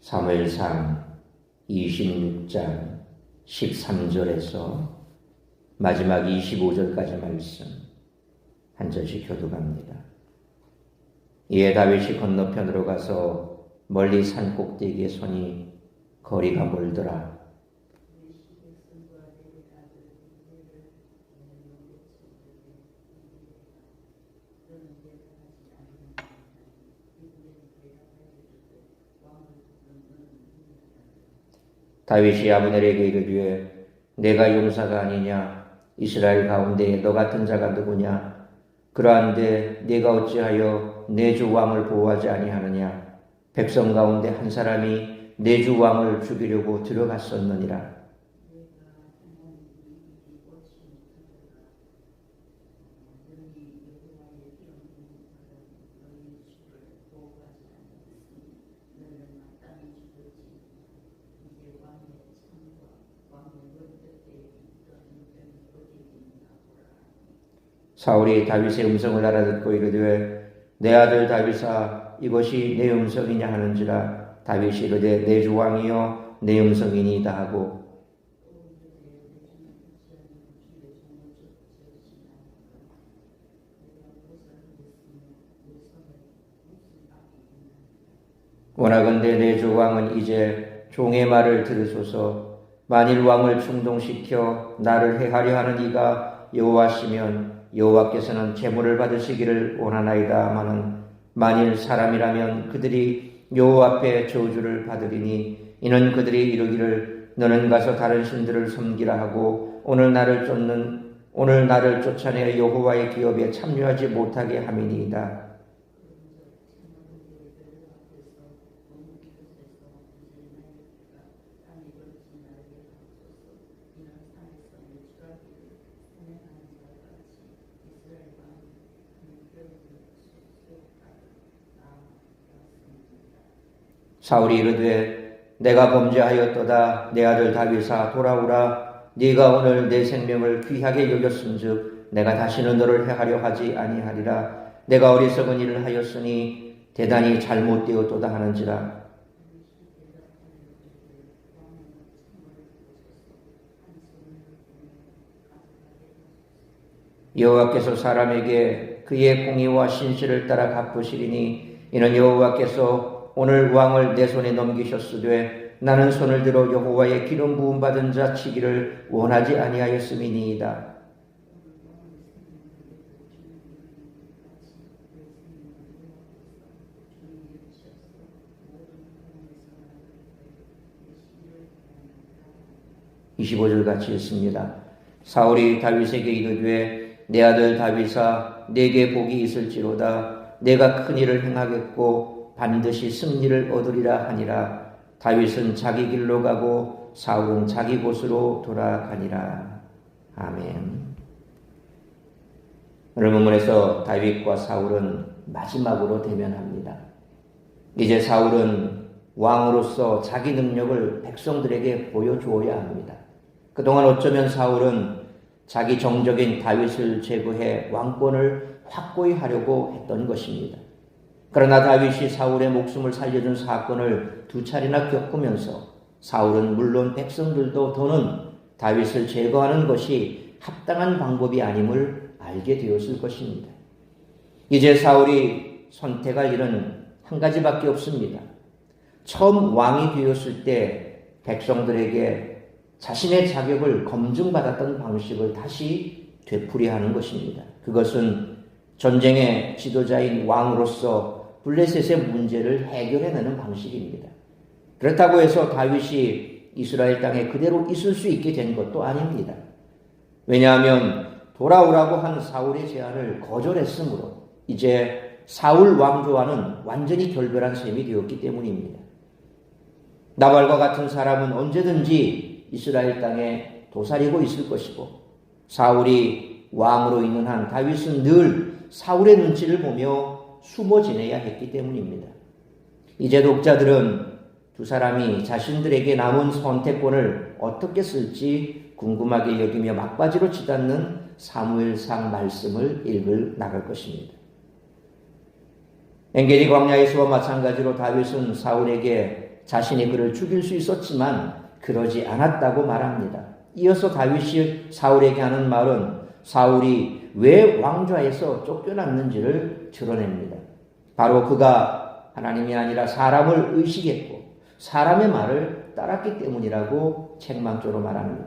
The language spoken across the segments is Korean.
사무엘상 26장 13절에서 마지막 25절까지 말씀 한 절씩 교독합니다. 이에 다윗이 건너편으로 가서 멀리 산 꼭대기에 서니 거리가 멀더라. 다윗이 아브넬에게 이르되 내가 용사가 아니냐? 이스라엘 가운데 너 같은 자가 누구냐? 그러한데 네가 어찌하여 내 주 왕을 보호하지 아니하느냐? 백성 가운데 한 사람이 내 주 왕을 죽이려고 들어갔었느니라. 사울이 다윗의 음성을 알아듣고 이르되 내 아들 다윗아 이것이 내 음성이냐 하는지라. 다윗이 이르되 내 주 왕이여 내 음성이니이다 하고 원하건대 내 주 왕은 이제 종의 말을 들으소서. 만일 왕을 충동시켜 나를 해하려 하는 이가 여호와시면 여호와께서는 제물을 받으시기를 원하나이다마는 만일 사람이라면 그들이 여호와 앞에 저주를 받으리니 이는 그들이 이르기를 너는 가서 다른 신들을 섬기라 하고 오늘 나를 쫓아내 여호와의 기업에 참여하지 못하게 함이니이다. 사울이 이르되 내가 범죄하였도다. 내 아들 다윗아 돌아오라. 네가 오늘 내 생명을 귀하게 여겼은즉 내가 다시는 너를 해하려 하지 아니하리라. 내가 어리석은 일을 하였으니 대단히 잘못되었도다 하는지라. 여호와께서 사람에게 그의 공의와 신실을 따라 갚으시리니 이는 여호와께서 오늘 왕을 내 손에 넘기셨으되 나는 손을 들어 여호와의 기름 부음 받은 자 치기를 원하지 아니하였음이니이다. (25절) 같이 읽습니다. 사울이 다윗에게 이르되 내 아들 다윗아 내게 복이 있을지로다. 내가 큰 일을 행하겠고 반드시 승리를 얻으리라 하니라. 다윗은 자기 길로 가고 사울은 자기 곳으로 돌아가니라. 아멘. 오늘 본문에서 다윗과 사울은 마지막으로 대면합니다. 이제 사울은 왕으로서 자기 능력을 백성들에게 보여주어야 합니다. 그동안 어쩌면 사울은 자기 정적인 다윗을 제거해 왕권을 확고히 하려고 했던 것입니다. 그러나 다윗이 사울의 목숨을 살려준 사건을 두 차례나 겪으면서 사울은 물론 백성들도 더는 다윗을 제거하는 것이 합당한 방법이 아님을 알게 되었을 것입니다. 이제 사울이 선택할 일은 한 가지밖에 없습니다. 처음 왕이 되었을 때 백성들에게 자신의 자격을 검증받았던 방식을 다시 되풀이하는 것입니다. 그것은 전쟁의 지도자인 왕으로서 블레셋의 문제를 해결해내는 방식입니다. 그렇다고 해서 다윗이 이스라엘 땅에 그대로 있을 수 있게 된 것도 아닙니다. 왜냐하면 돌아오라고 한 사울의 제안을 거절했으므로 이제 사울 왕조와는 완전히 결별한 셈이 되었기 때문입니다. 나발과 같은 사람은 언제든지 이스라엘 땅에 도사리고 있을 것이고 사울이 왕으로 있는 한 다윗은 늘 사울의 눈치를 보며 숨어 지내야 했기 때문입니다. 이제 독자들은 두 사람이 자신들에게 남은 선택권을 어떻게 쓸지 궁금하게 여기며 막바지로 치닫는 사무엘상 말씀을 읽을 나갈 것입니다. 엔게디 광야에서와 마찬가지로 다윗은 사울에게 자신이 그를 죽일 수 있었지만 그러지 않았다고 말합니다. 이어서 다윗이 사울에게 하는 말은 사울이 왜 왕좌에서 쫓겨났는지를 드러냅니다. 바로 그가 하나님이 아니라 사람을 의식했고 사람의 말을 따랐기 때문이라고 책망조로 말합니다.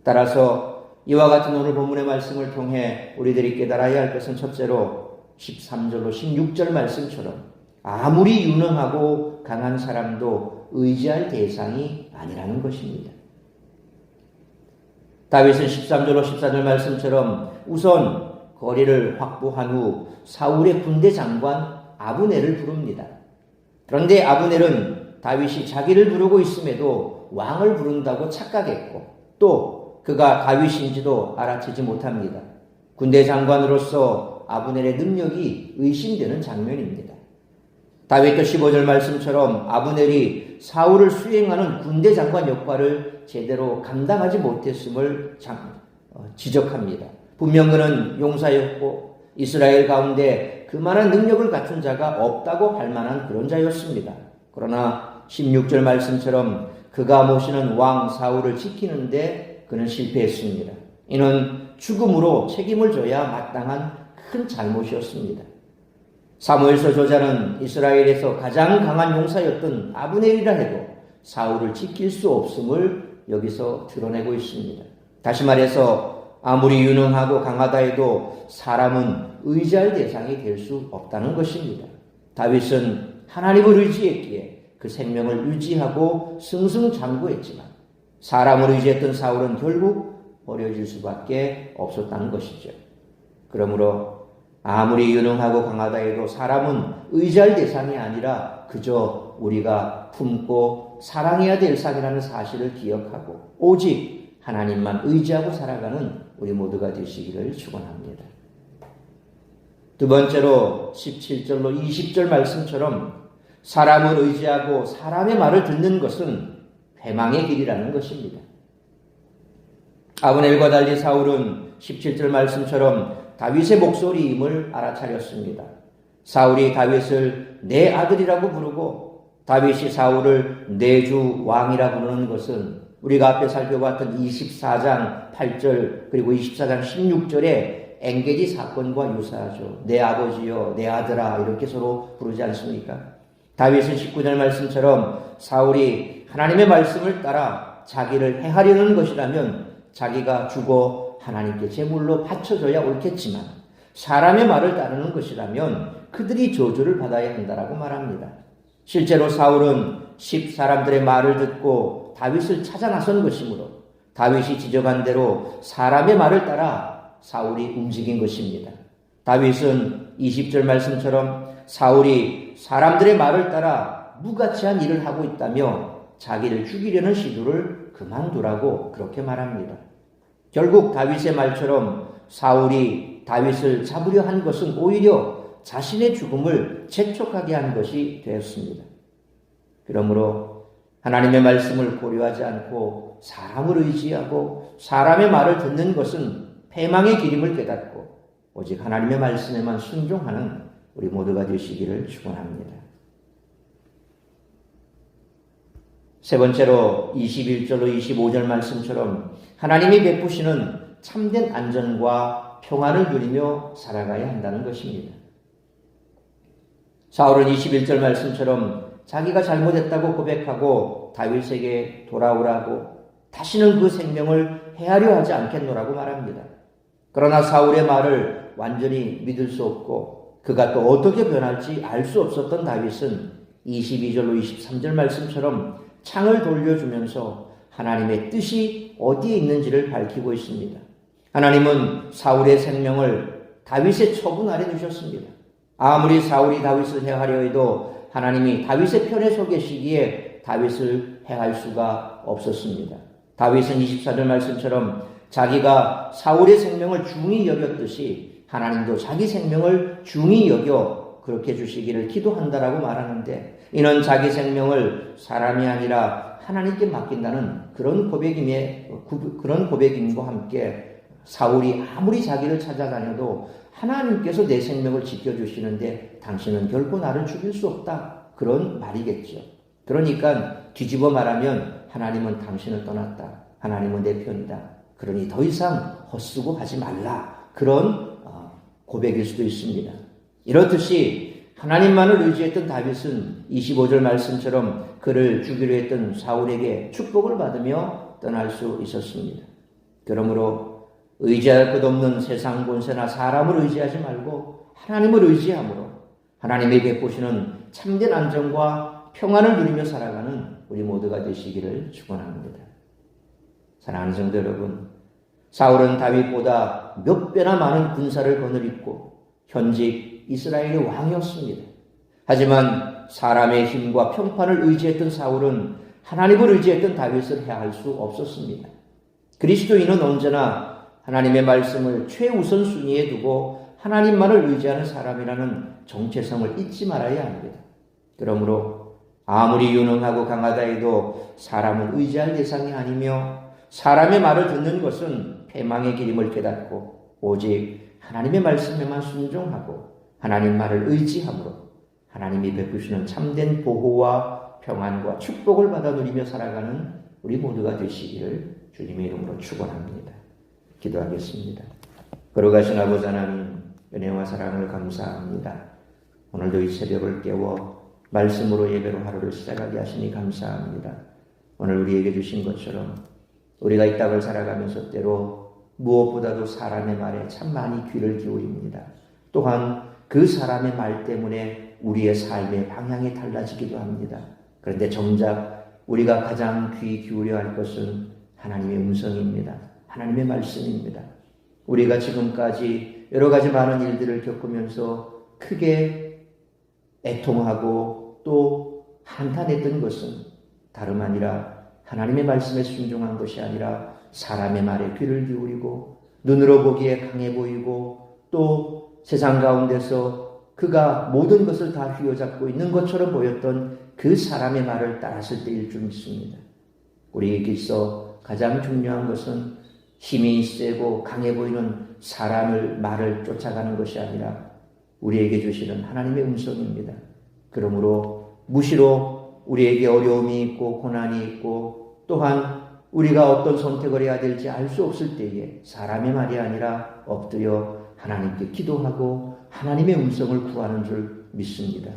따라서 이와 같은 오늘 본문의 말씀을 통해 우리들이 깨달아야 할 것은 첫째로 13절로 16절 말씀처럼 아무리 유능하고 강한 사람도 의지할 대상이 아니라는 것입니다. 다윗은 13절로 14절 말씀처럼 우선 거리를 확보한 후 사울의 군대 장관 아브넬을 부릅니다. 그런데 아브넬은 다윗이 자기를 부르고 있음에도 왕을 부른다고 착각했고 또 그가 다윗인지도 알아채지 못합니다. 군대 장관으로서 아브넬의 능력이 의심되는 장면입니다. 다윗도 15절 말씀처럼 아브넬이 사울을 수행하는 군대 장관 역할을 제대로 감당하지 못했음을 지적합니다. 분명 그는 용사였고 이스라엘 가운데 그만한 능력을 갖춘 자가 없다고 할 만한 그런 자였습니다. 그러나 16절 말씀처럼 그가 모시는 왕 사울을 지키는데 그는 실패했습니다. 이는 죽음으로 책임을 져야 마땅한 큰 잘못이었습니다. 사무엘서 저자는 이스라엘에서 가장 강한 용사였던 아브넬이라 해도 사울을 지킬 수 없음을 여기서 드러내고 있습니다. 다시 말해서 아무리 유능하고 강하다 해도 사람은 의지할 대상이 될 수 없다는 것입니다. 다윗은 하나님을 의지했기에 그 생명을 유지하고 승승장구했지만 사람을 의지했던 사울은 결국 버려질 수밖에 없었다는 것이죠. 그러므로 아무리 유능하고 강하다 해도 사람은 의지할 대상이 아니라 그저 우리가 품고 사랑해야 될 상이라는 사실을 기억하고 오직 하나님만 의지하고 살아가는 우리 모두가 되시기를 축원합니다. 두 번째로 17절로 20절 말씀처럼 사람을 의지하고 사람의 말을 듣는 것은 회망의 길이라는 것입니다. 아브넬과 달리 사울은 17절 말씀처럼 다윗의 목소리임을 알아차렸습니다. 사울이 다윗을 내 아들이라고 부르고 다윗이 사울을 내 주 왕이라 부르는 것은 우리가 앞에 살펴봤던 24장 8절 그리고 24장 16절의 엔게디 사건과 유사하죠. 내 아버지여 내 아들아 이렇게 서로 부르지 않습니까? 다윗은 19절 말씀처럼 사울이 하나님의 말씀을 따라 자기를 해하려는 것이라면 자기가 죽어 하나님께 제물로 바쳐줘야 옳겠지만 사람의 말을 따르는 것이라면 그들이 저주를 받아야 한다라고 말합니다. 실제로 사울은 10사람들의 말을 듣고 다윗을 찾아 나선 것이므로 다윗이 지적한 대로 사람의 말을 따라 사울이 움직인 것입니다. 다윗은 20절 말씀처럼 사울이 사람들의 말을 따라 무가치한 일을 하고 있다며 자기를 죽이려는 시도를 그만두라고 그렇게 말합니다. 결국 다윗의 말처럼 사울이 다윗을 잡으려 한 것은 오히려 자신의 죽음을 재촉하게 한 것이 되었습니다. 그러므로 하나님의 말씀을 고려하지 않고 사람을 의지하고 사람의 말을 듣는 것은 패망의 길임을 깨닫고 오직 하나님의 말씀에만 순종하는 우리 모두가 되시기를 축원합니다. 세 번째로 21절로 25절 말씀처럼 하나님이 베푸시는 참된 안전과 평안을 누리며 살아가야 한다는 것입니다. 사울은 21절 말씀처럼 자기가 잘못했다고 고백하고 다윗에게 돌아오라고 다시는 그 생명을 해하려 하지 않겠노라고 말합니다. 그러나 사울의 말을 완전히 믿을 수 없고 그가 또 어떻게 변할지 알 수 없었던 다윗은 22절로 23절 말씀처럼 창을 돌려주면서 하나님의 뜻이 어디에 있는지를 밝히고 있습니다. 하나님은 사울의 생명을 다윗의 처분 아래 두셨습니다. 아무리 사울이 다윗을 해하려 해도 하나님이 다윗의 편에 서 계시기에 다윗을 해할 수가 없었습니다. 다윗은 24절 말씀처럼 자기가 사울의 생명을 중히 여겼듯이 하나님도 자기 생명을 중히 여겨 그렇게 주시기를 기도한다라고 말하는데 이는 자기 생명을 사람이 아니라 하나님께 맡긴다는 그런 고백임과 함께 사울이 아무리 자기를 찾아다녀도 하나님께서 내 생명을 지켜주시는데 당신은 결코 나를 죽일 수 없다. 그런 말이겠죠. 그러니까 뒤집어 말하면 하나님은 당신을 떠났다. 하나님은 내 편이다. 그러니 더 이상 헛수고 하지 말라. 그런 고백일 수도 있습니다. 이렇듯이 하나님만을 의지했던 다윗은 25절 말씀처럼 그를 죽이려 했던 사울에게 축복을 받으며 떠날 수 있었습니다. 그러므로 의지할 것 없는 세상 본세나 사람을 의지하지 말고 하나님을 의지함으로 하나님이 베푸시는 참된 안정과 평안을 누리며 살아가는 우리 모두가 되시기를 축원합니다. 사랑하는 성도 여러분, 사울은 다윗보다 몇 배나 많은 군사를 거느리고 현직 이스라엘의 왕이었습니다. 하지만 사람의 힘과 평판을 의지했던 사울은 하나님을 의지했던 다윗을 해할 수 없었습니다. 그리스도인은 언제나 하나님의 말씀을 최우선 순위에 두고 하나님만을 의지하는 사람이라는 정체성을 잊지 말아야 합니다. 그러므로 아무리 유능하고 강하다 해도 사람을 의지할 대상이 아니며 사람의 말을 듣는 것은 패망의 길임을 깨닫고 오직 하나님의 말씀에만 순종하고 하나님 말을 의지함으로 하나님이 베푸시는 참된 보호와 평안과 축복을 받아 누리며 살아가는 우리 모두가 되시기를 주님의 이름으로 축원합니다. 기도하겠습니다. 거룩하신 아버지 하나님, 은혜와 사랑을 감사합니다. 오늘도 이 새벽을 깨워 말씀으로 예배로 하루를 시작하게 하시니 감사합니다. 오늘 우리에게 주신 것처럼 우리가 이 땅을 살아가면서 때로 무엇보다도 사람의 말에 참 많이 귀를 기울입니다. 또한 그 사람의 말 때문에 우리의 삶의 방향이 달라지기도 합니다. 그런데 정작 우리가 가장 귀 기울여야 할 것은 하나님의 음성입니다. 하나님의 말씀입니다. 우리가 지금까지 여러 가지 많은 일들을 겪으면서 크게 애통하고 또 한탄했던 것은 다름 아니라 하나님의 말씀에 순종한 것이 아니라 사람의 말에 귀를 기울이고 눈으로 보기에 강해 보이고 또 세상 가운데서 그가 모든 것을 다 휘어잡고 있는 것처럼 보였던 그 사람의 말을 따랐을 때일 줄 믿습니다. 우리에게 있어 가장 중요한 것은 힘이 세고 강해 보이는 사람의 말을 쫓아가는 것이 아니라 우리에게 주시는 하나님의 음성입니다. 그러므로 무시로 우리에게 어려움이 있고 고난이 있고 또한 우리가 어떤 선택을 해야 될지 알 수 없을 때에 사람의 말이 아니라 엎드려 하나님께 기도하고 하나님의 음성을 구하는 줄 믿습니다.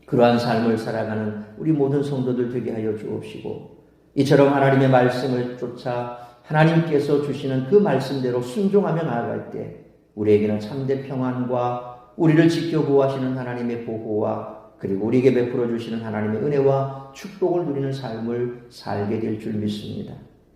그러한 삶을 살아가는 우리 모든 성도들 되게 하여 주옵시고 이처럼 하나님의 말씀을 쫓아 하나님께서 주시는 그 말씀대로 순종하며 나아갈 때 우리에게는 참된 평안과 우리를 지켜 보호하시는 하나님의 보호와 그리고 우리에게 베풀어 주시는 하나님의 은혜와 축복을 누리는 삶을 살게 될 줄 믿습니다.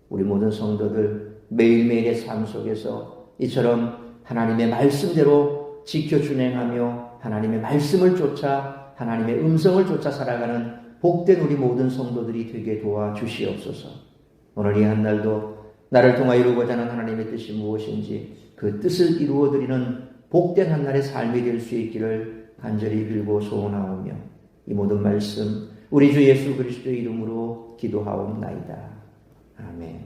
우리 모든 성도들 매일매일의 삶 속에서 이처럼 하나님의 말씀대로 지켜 준행하며 하나님의 말씀을 쫓아 하나님의 음성을 쫓아 살아가는 복된 우리 모든 성도들이 되게 도와주시옵소서. 오늘 이 한날도 나를 통하여 이루고자 하는 하나님의 뜻이 무엇인지 그 뜻을 이루어드리는 복된 한날의 삶이 될 수 있기를 간절히 빌고 소원하오며 이 모든 말씀 우리 주 예수 그리스도의 이름으로 기도하옵나이다. 아멘.